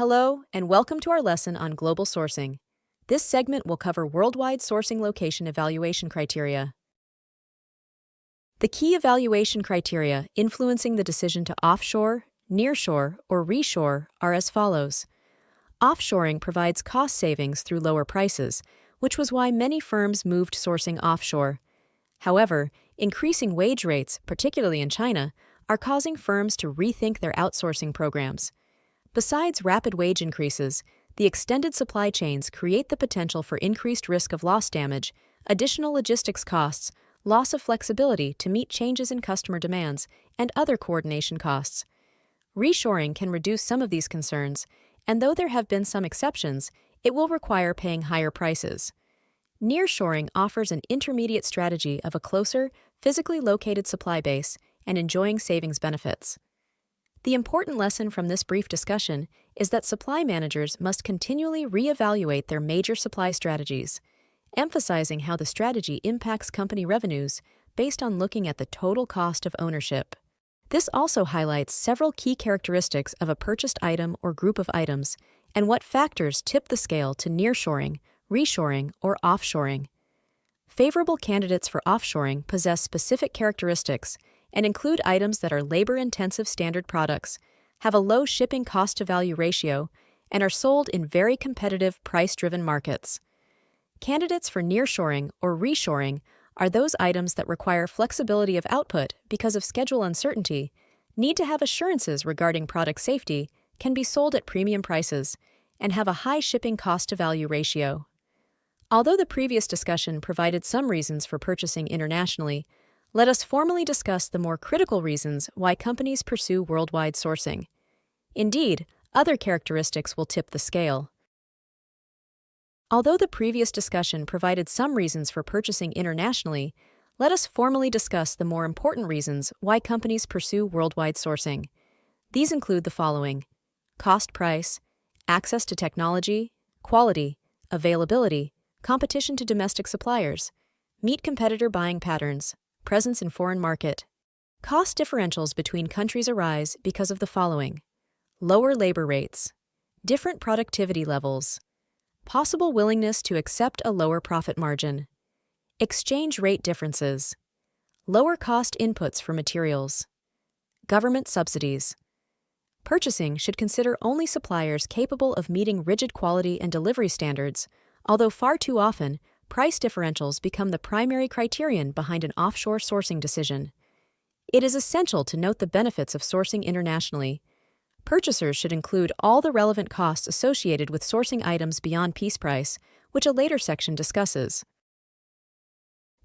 Hello, and welcome to our lesson on global sourcing. This segment will cover worldwide sourcing location evaluation criteria. The key evaluation criteria influencing the decision to offshore, nearshore, or reshore are as follows. Offshoring provides cost savings through lower prices, which was why many firms moved sourcing offshore. However, increasing wage rates, particularly in China, are causing firms to rethink their outsourcing programs. Besides rapid wage increases, the extended supply chains create the potential for increased risk of loss damage, additional logistics costs, loss of flexibility to meet changes in customer demands, and other coordination costs. Reshoring can reduce some of these concerns, and though there have been some exceptions, it will require paying higher prices. Nearshoring offers an intermediate strategy of a closer, physically located supply base and enjoying savings benefits. The important lesson from this brief discussion is that supply managers must continually reevaluate their major supply strategies, emphasizing how the strategy impacts company revenues based on looking at the total cost of ownership. This also highlights several key characteristics of a purchased item or group of items and what factors tip the scale to nearshoring, reshoring, or offshoring. Favorable candidates for offshoring possess specific characteristics and include items that are labor-intensive standard products, have a low shipping cost-to-value ratio, and are sold in very competitive price-driven markets. Candidates for nearshoring or reshoring are those items that require flexibility of output because of schedule uncertainty, need to have assurances regarding product safety, can be sold at premium prices, and have a high shipping cost-to-value ratio. Although the previous discussion provided some reasons for purchasing internationally, let us formally discuss the more critical reasons why companies pursue worldwide sourcing. Indeed, other characteristics will tip the scale. Although the previous discussion provided some reasons for purchasing internationally, let us formally discuss the more important reasons why companies pursue worldwide sourcing. These include the following: cost price, access to technology, quality, availability, competition to domestic suppliers, meet competitor buying patterns, presence in foreign market. Cost differentials between countries arise because of the following: lower labor rates, different productivity levels, possible willingness to accept a lower profit margin, exchange rate differences, lower cost inputs for materials, government subsidies. Purchasing should consider only suppliers capable of meeting rigid quality and delivery standards, although far too often, price differentials become the primary criterion behind an offshore sourcing decision. It is essential to note the benefits of sourcing internationally. Purchasers should include all the relevant costs associated with sourcing items beyond piece price, which a later section discusses.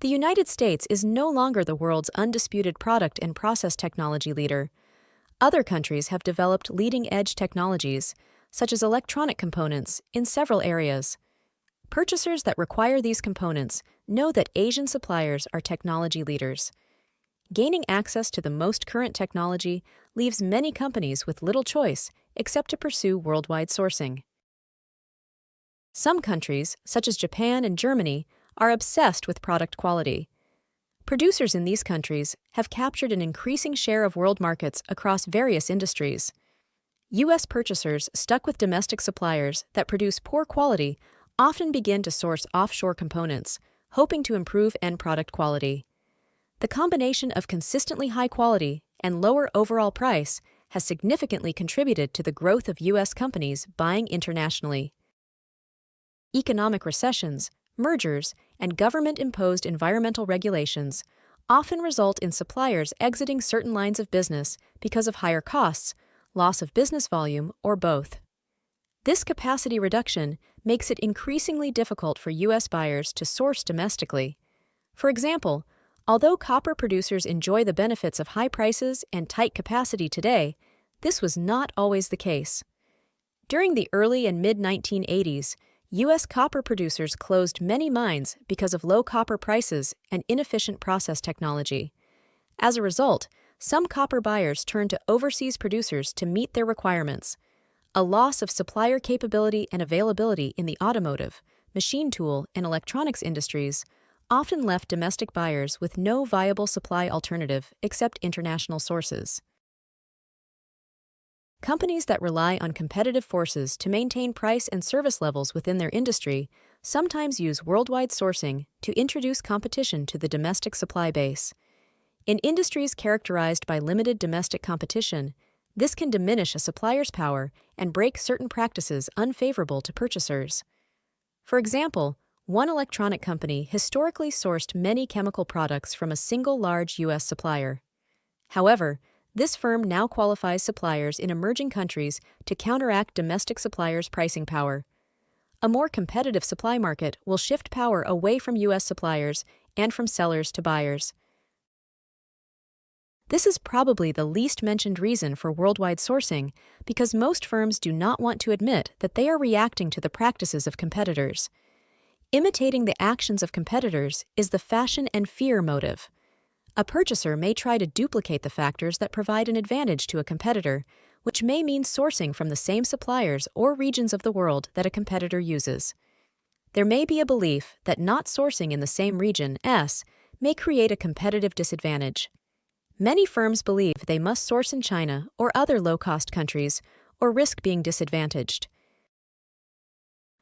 The United States is no longer the world's undisputed product and process technology leader. Other countries have developed leading-edge technologies, such as electronic components, in several areas. Purchasers that require these components know that Asian suppliers are technology leaders. Gaining access to the most current technology leaves many companies with little choice except to pursue worldwide sourcing. Some countries, such as Japan and Germany, are obsessed with product quality. Producers in these countries have captured an increasing share of world markets across various industries. U.S. purchasers stuck with domestic suppliers that produce poor quality often begin to source offshore components, hoping to improve end product quality. The combination of consistently high quality and lower overall price has significantly contributed to the growth of U.S. companies buying internationally. Economic recessions, mergers, and government-imposed environmental regulations often result in suppliers exiting certain lines of business because of higher costs, loss of business volume, or both. This capacity reduction makes it increasingly difficult for U.S. buyers to source domestically. For example, although copper producers enjoy the benefits of high prices and tight capacity today, this was not always the case. During the early and mid-1980s, U.S. copper producers closed many mines because of low copper prices and inefficient process technology. As a result, some copper buyers turned to overseas producers to meet their requirements. A loss of supplier capability and availability in the automotive, machine tool, and electronics industries often left domestic buyers with no viable supply alternative except international sources. Companies that rely on competitive forces to maintain price and service levels within their industry sometimes use worldwide sourcing to introduce competition to the domestic supply base. In industries characterized by limited domestic competition, this can diminish a supplier's power and break certain practices unfavorable to purchasers. For example, one electronic company historically sourced many chemical products from a single large U.S. supplier. However, this firm now qualifies suppliers in emerging countries to counteract domestic suppliers' pricing power. A more competitive supply market will shift power away from U.S. suppliers and from sellers to buyers. This is probably the least mentioned reason for worldwide sourcing because most firms do not want to admit that they are reacting to the practices of competitors. Imitating the actions of competitors is the fashion and fear motive. A purchaser may try to duplicate the factors that provide an advantage to a competitor, which may mean sourcing from the same suppliers or regions of the world that a competitor uses. There may be a belief that not sourcing in the same region S may create a competitive disadvantage. Many firms believe they must source in China or other low-cost countries or risk being disadvantaged.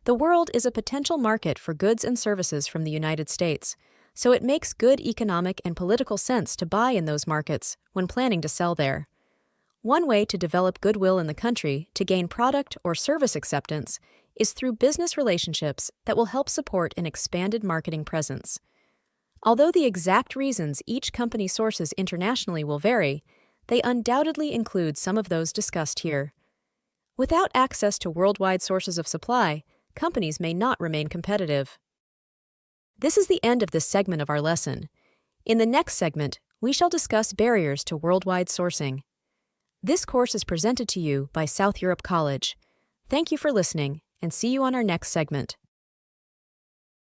The world is a potential market for goods and services from the United States, so it makes good economic and political sense to buy in those markets when planning to sell there. One way to develop goodwill in the country to gain product or service acceptance is through business relationships that will help support an expanded marketing presence. Although the exact reasons each company sources internationally will vary, they undoubtedly include some of those discussed here. Without access to worldwide sources of supply, companies may not remain competitive. This is the end of this segment of our lesson. In the next segment, we shall discuss barriers to worldwide sourcing. This course is presented to you by South Europe College. Thank you for listening, and see you on our next segment.